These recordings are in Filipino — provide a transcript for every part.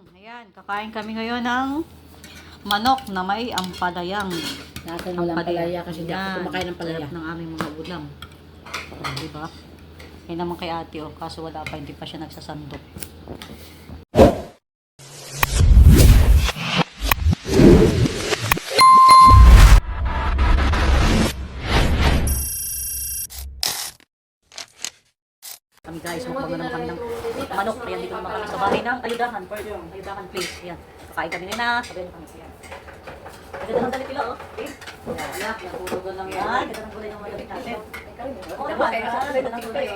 Ayan, kakain kami ngayon ng manok na may ampalayang. Natin walang palaya kasi di ako kumakain ng palaya. Ng aming mga ulam. Diba? Yan naman kay ate kaso wala pa, hindi pa siya nagsasandok. Kami guys, mukbang naman kami ng manok. Ayan, dito naman kami sa bahay ng ayudahan. Ayudahan place. Ayan, kakain kami nila. Sabihin na kami siya. Ganda ng dalit nila, okay? Ayan, naturugan lang yan. Ganda ng gulay ng mga dalit natin. Oo naman, ganda ng gulay.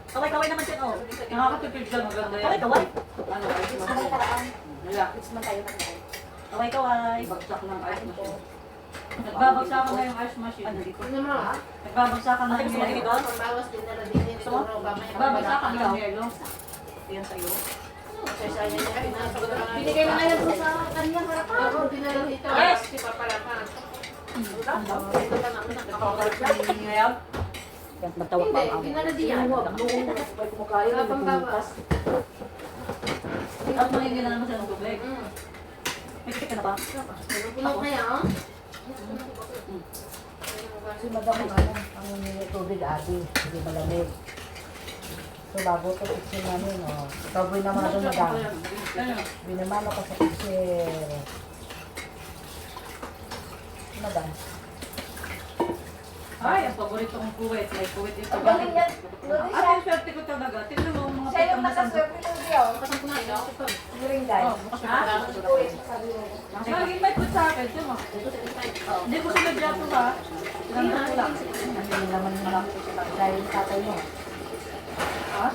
Kaway-kaway naman siya, Nakakatipid siya, maganda yan. Kaway-kaway. Ano, ice machine. Wala. Kaway-kaway. Bagsak ng ice machine. Nagbabagsakan na yung ice machine. Ano dito? Nagbabagsakan na yung yelo. Nagbabagsakan na yung yelo. Ayan sa'yo. Binigay mo na yan po sa kanyang harapan. Ako, dinala dito. Yes! Si Papalapan. Ngayon, Ayan, magtawag pa ang amo. Dinala din yan. May kumakain. Kapang babas. at mangingi na naman siya ng tubig. May titik ka na ba? Puno kaya, oh? Kasi madam ang tubig ate. Hindi malamig. So bago ito fixin namin. Ikaw naman ito madam. Binamano ka sa fixer. Madam. Ay, ang paborito kong kuwet. May kuwet ito. Galing yan. At yung swerte ko talaga. Tignan mo mga Siya yung pitang nasandok. nakaswerte ko diyaw. Kasang kumain ako ito. Ring guys. Ha? Sabi mo. Laging may put sa akin. Tiyo mo. Hindi ko sila dyan ito ha. Tinanong ko lang. Hindi naman malaki dahil yung tatay mo. Ha?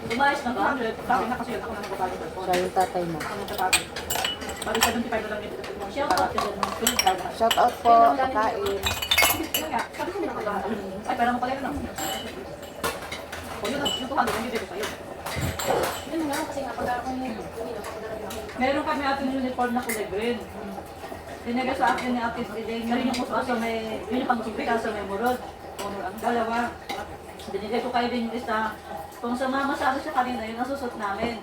Umayos na ba? Bakit na kasi ako nang bukali ko. Dahil yung tatay mo. Ako nang tatapos. Bali 75 na lang yung ito. Shout out ka dyan. Shout out po. Kakain. Sabi ko nila kailangan. Ay, pero mo pala yun lang. O yun lang, yung 200 lang yung dito sa'yo. Yun nga, kasi nga pag ako yung Meron kami ating uniform na kulay green. Dinagay sa akin ni Ate Elaine. Ngayon yung kaso may, yun yung pang-sipit kaso may murod. Ang dalawa. Binigay ko kayo din yung isa. Kung sumama sa sa kanina, yun ang susot namin.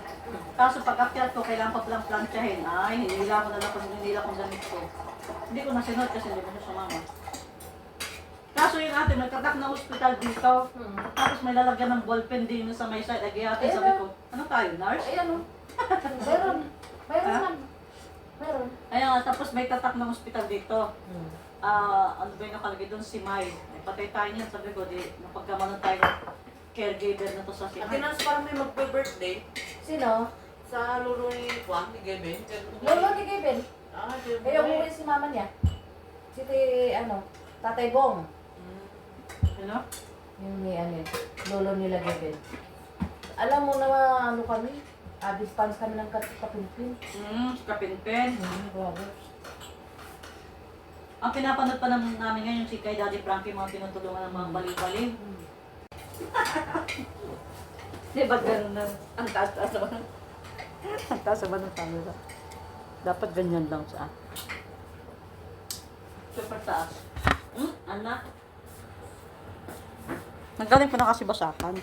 Kaso pag akyat ko, kailangan ko palang planchahin. Ay, hinila ko na lang kung hinila kong gamit ko. Hindi ko nasinod kasi hindi ko siya sumama. Kaso yung ate, may katak na hospital dito. Tapos may lalagyan ng ballpen din sa may side. Lagi ate, sabi ko, ano tayo, nurse? Ayan o. Meron. Meron Ha? man. Meron. Ayan, tapos may tatak ng hospital dito. Ano ba yung nakalagay doon? Si May. Ay, patay tayo niyan, sabi ko, di, napagkamalan tayo ng caregiver na to sa si Ate May. Nance, parang may magbe-birthday Sino? sa lulo ni Juan, ni Geben. Lolo ni Kevin. Ah, Kaya umuwi si mama niya. Si Tatay Bong. Ano? Yung ni Lolo nila Kevin. Alam mo na ano kami? Abis fans kami ng kapinpin. Si Kapinpen. Grabe. Ang pinapanood pa namin ngayon si kay Daddy Frankie, mga tinutulungan ng mga baliw-baliw. Di ba ganun na? Ang taas-taas naman. Ang taas naman ng camera. Dapat ganyan lang sa Super taas. Anak? Nagaling po na kasi basakan.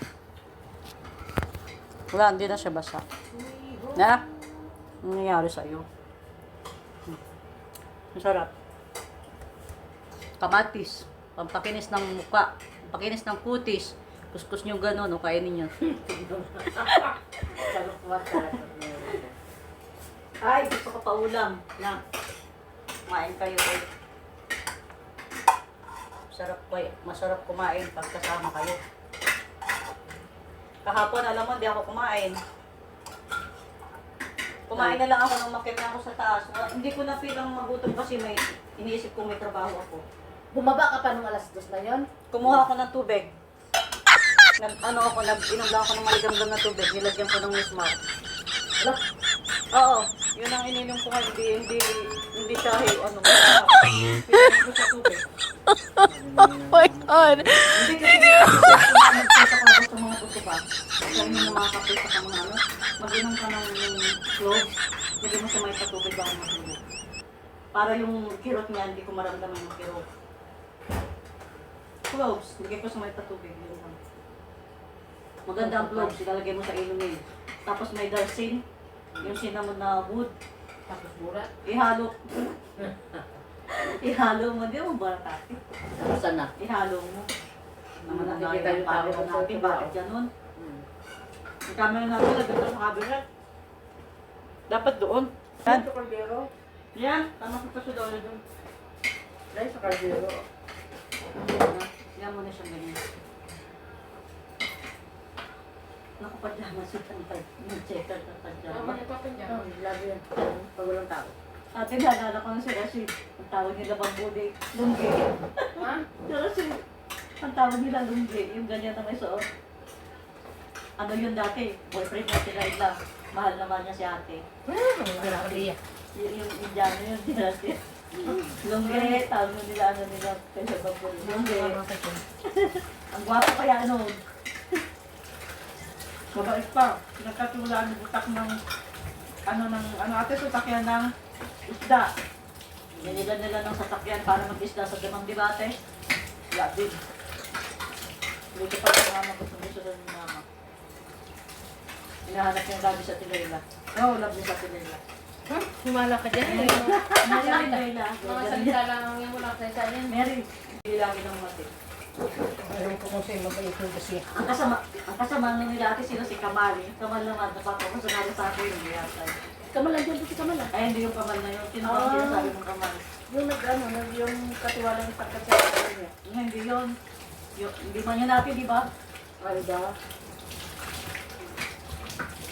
Wala, hindi na siya basa. Na? Anong nangyayari sa'yo? Ang sarap. Kamatis. Pampakinis ng muka. Pampakinis ng kutis. Kuskus nyo gano'n, o kainin nyo. Ay, gusto ko pa ulam. Na. Kumain kayo. Masarap kumain pag kasama kayo. Kahapon, alam mo, hindi ako kumain. Kumain na lang ako nung makita ako sa taas. Hindi ko na feel ang magutom kasi may iniisip ko may trabaho ako. Bumaba ka pa nung alas 2 na yon? Kumuha ako ng tubig. Inom lang ako ng maligamgam na tubig. Nilagyan ko ng Mismar. Wala. Oo, yun ang ininom ko nga. Hindi siya, Pininom ko sa tubig. Oh my God. Hindi kasi gusto mga gusto pa. Kainin mo mga kape sa mga ano. Mag-inom ka ng cloves. Lagyan mo sa may patubig bago matulog. Para yung kirot niya, hindi ko maramdaman yung kirot. Cloves, lagyan ko sa may patubig. Yun lang. Maganda ang cloves, ilalagay mo sa inumin. Tapos may darsin, yung cinnamon na wood. Tapos burat. Ihalo. Ihalo mo, di mo baratati. Saan na? Ihalo mo. Naman ang Nakikita dahil yung ng camera tao natin, sa bakit ganun? Yung camera natin, nagdito sa cabinet. Dapat doon. Yan. Sa kaldero. Yan, tama ko pa siya doon doon. Dahil sa kaldero. Yan mo na siyang ganyan. Nakapadyama siya tantay. Nag-checker ng padyama. Lagi yan. Pag walang tao. Ate, naalala ko na si Rashid. Ang tawag nila bambude. Lunggi. Ha? Si Rashid. Ang tawag nila lunggi. Yung ganyan na may suot. Ano yun dati? Boyfriend niya si Raila. Mahal naman niya si ate. Grabe. Yung Indiano yun, si Rashid. Lunggi. Tawag mo nila ano nila. Kaya bambude. Lunggi. Ang gwapo kaya ano. Mabait pa. Nagkatulaan ng butak ng ano ate, sasakyan ng isda. Nililan nila ng sasakyan para mag-isda sa damang debate. Wala din. Dito pa yung mama gusto ng mama. Hinahanap yung labi sa Tilayla. Oo, love niya sa Tilayla. Himala ka dyan. Ano yung Tilayla? Mga salita lang yung wala sa isa yan. Mary, hindi lagi ng mati. Alam ko kung sa'yo mabait yung kasi. Ang kasama nung nila ate sino si Kamal. Yung Kamal naman, napapakasunari sa akin. Hindi yata. Kamal lang dyan si Kamal ah. Ay, hindi yung Kamal na yun. Sino bang sinasabi mong Kamal? Yung katiwalang pagkat sa kanya niya. Hindi yun. Hindi man yun natin, di ba? Ay ba?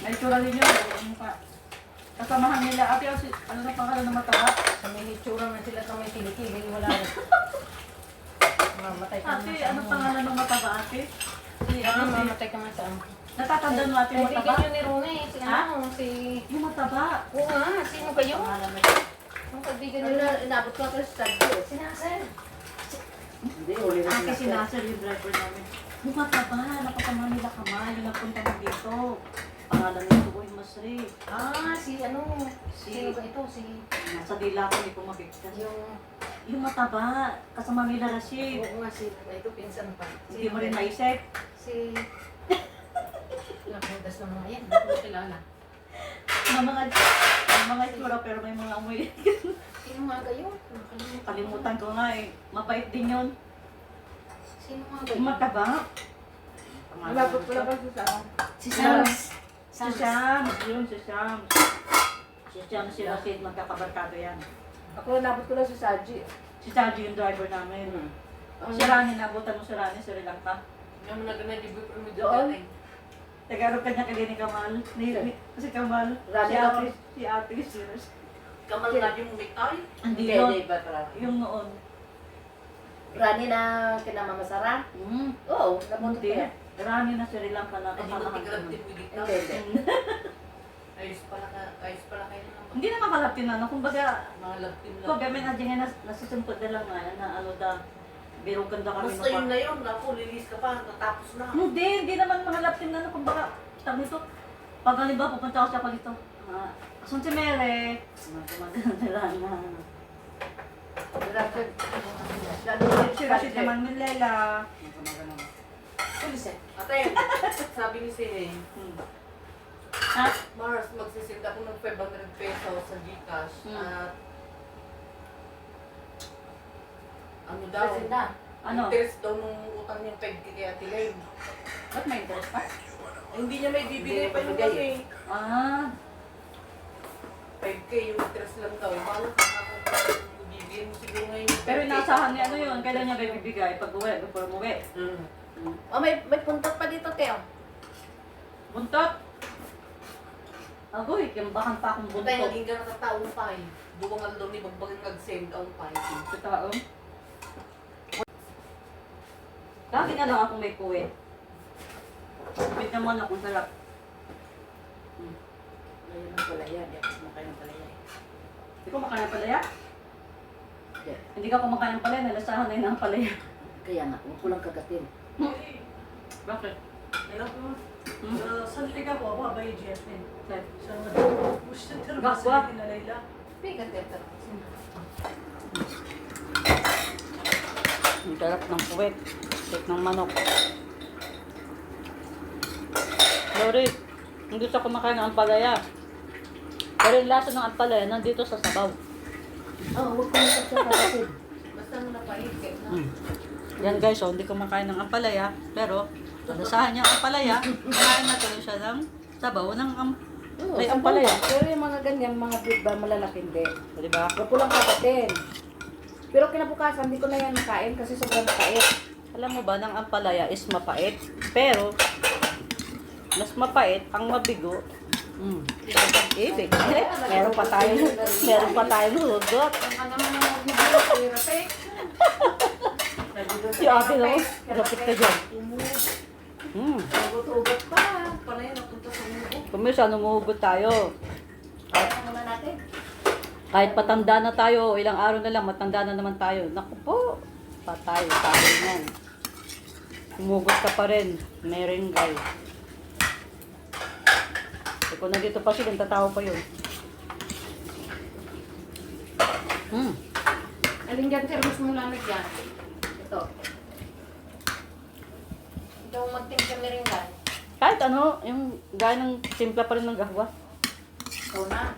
May itsura rin yun. Yung mukha. Kasamahan nila. Ate, ano na pangalan na mataba? Sa may hitsura na sila sa may kilikili. Wala na. Mamatay ka Ate, naman sa ano pangalan ng mataba, ate? Si, ano, si, Mamatay ka naman sa ano. natatandaan mo ate yung mataba? Kaibigan yun ni Rona eh. Si Ha? ano, si... Yung mataba. Oo nga, sino kayo? Pangalan na yun. Ang kaibigan Ano nila. na, inabot ko ako sa studio. Si Nasser. Hindi, uli na Ate, si sila. Nasser yung driver namin. Yung mataba, napapamahan nila Kamal, yung nagpunta mo dito. Pangalan nito ko yung Masri. Ah, si ano. Si- Sino ba ito? Si... Nasa dila ko, hindi ko makikita. Yung... Yung mataba, kasama nila Rashid. Oo nga, si... Ito, pinsan pa. Hindi mo rin maisip. Si... Nakudas ng mga yan. Hindi ko kilala. Ang mga itsura pero may mga amoy. Sino nga kayo? Nakalimutan. Kalimutan ko nga eh. Mabait din yun. Sino nga kayo? Yung mataba. Inabot ko lang kasi sa ano. Si Sams. Si Shams. Yun, si Shams. Si Shams, si Rashid, magkakabarkado yan. Ako inabot ko lang si Saji. Si Chaji yung driver namin. Si Rani, nabutan mo si Rani, Sri Lanka. Yung mga ganay-dibig ko mo Doon? Tagarog ka niya kay ni Kamal. Si Kamal. Rani Si ate. naman. Si ate. Si Rashid. Kamal nga yung umikay. Hindi yun. Hindi ba para? Yung noon. Rani na kinamamasara? Oo, namunod Hindi. ko yan. Rani na Sri Lanka na Hindi mo kasama tigrab kami. din mo dito. Hindi. Ayos pala kayo naman. Hindi na makalaptin na. Kumbaga, Mga love team lang. kung gamin na dyan nasusumpod na lang nga na ano da. Biro ganda kami Basta yun na yun. Naku, lilis ka pa. Natapos na. Hindi naman makalaptin na. Kumbaga, tag nito. Pag halimbawa pupunta ako sa palito. Asun si Mere. Gumaganda lang na. Si Rashid naman ni Lela. Pulis eh. Ate, sabi ni Sine, Ha? Mars, magsisit ako ng 500 pesos sa Gcash. At ano daw? Ano? Interest daw nung utang niyang peg kay Ate Lane. Ba't may interest pa? Ay, hindi niya may bibigay pa yung Hindi, ano eh. Ah. 5K yung interest lang daw. Paano ka yung bibigay mo siguro ngayon? yung Pero 5K? inaasahan niya ano yun. Kailan niya bibigay? Pag uwi, before umuwi. Oh, may puntot pa dito, Teo. Buntot. Agoy, kimbakan pa akong Tayo, buntot. naging ganang kataong pa eh. Duwang nga daw ni Bagbagang nag-send ang pa eh. Sa taon. Lagi na lang akong may puwet. Wait naman akong sarap. Ayun ang palaya. Hindi ako kumakain ng palaya. Hindi ko makain ng palaya? Yeah. Hindi ka kumakain ng palaya, nalasahan na yun ang palaya. Kaya nga, huwag ko lang kagatin. Bakit? Alam ko, Hmm? saan tiga ko, ako ba yung GFN? Sir. Sa gusto nila Gakwa. sa Layla. Bigat ito. Ang sarap ng puwet. Steak ng manok. Lori, hindi siya kumakain ng ampalaya. Pero yung lasa ng ampalaya nandito sa sabaw. Oh, huwag ko na siya kapatid. Basta mo napaikip na. Yan guys, so hindi kumakain ng ampalaya. Pero, lalasahan niya ang ampalaya. Kumain na tuloy siya ng sabaw ng Oo, may sa ampalaya. bawang. Pero yung mga ganyan, mga big ba, malalaki hindi. Di ba? Huwag ko lang kakatin. Pero kinabukasan, hindi ko na yan nakain kasi sobrang nakait. Alam mo ba, ng ampalaya is mapait. Pero, mas mapait ang mabigo. Ibig. Meron pa tayong hugot. Ang naman ang magbibiro, hirap eh. Si ate naman, rapit ka dyan. Ugot-ugot pa. Panay napunta sa mundo. Kumisa, numuhugot tayo. Kaya muna natin. Kahit patanda na tayo, ilang araw na lang, matanda na naman tayo. Naku po, patay, tayo yan. Humugot ka pa rin, merenggay. Kung nandito pa sila, tatawa pa yun. Alin dyan, sir, mas mula na dyan. Ito. Ito ang magtimpla merinda. Kahit ano, yung gaya ng timpla pa rin ng gahwa. Ikaw na.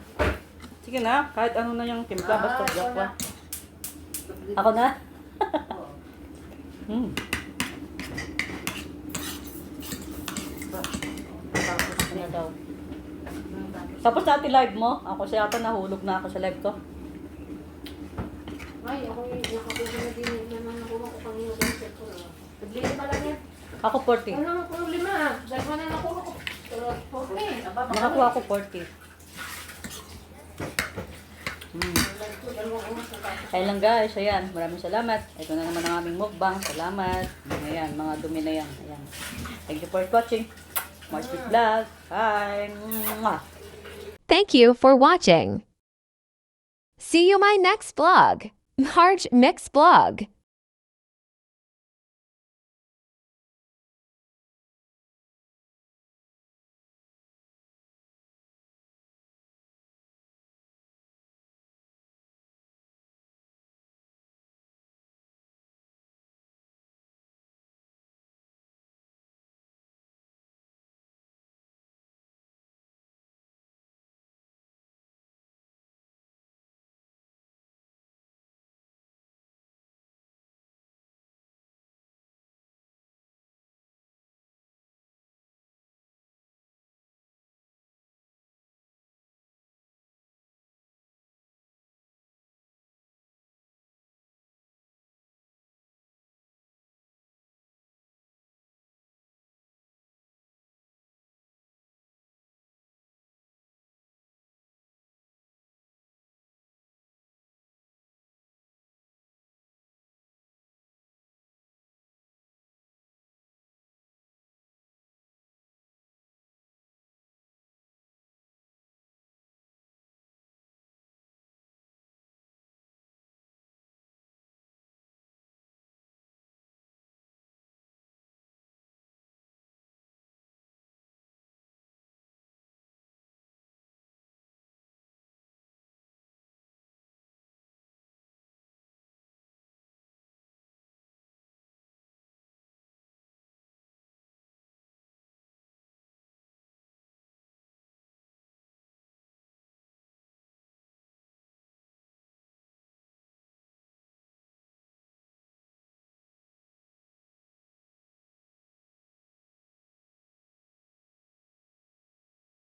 Sige na, kahit ano na yung timpla, basta ikaw gahwa. na. Ako na? Oo. Tapos na daw. Tapos natin live mo. Ako siya yata nahulog na ako sa live ko. Ay, ako yung nakakuha na din naman nakuha ko kanina sa cellphone. Naglili pa lang yan. Ako 40. Ano naman kung 5? Dahil na nakuha ko. Okay. Nakakuha ako 40. Kaya lang guys, ayan. Maraming salamat. Ito na naman ang aming mukbang. Salamat. Ayan, mga dumi na yan. Ayan. Thank you for watching. Mars Big Vlog. Bye. Mwah. Thank you for watching. See you my next vlog. Marge Mix Vlog.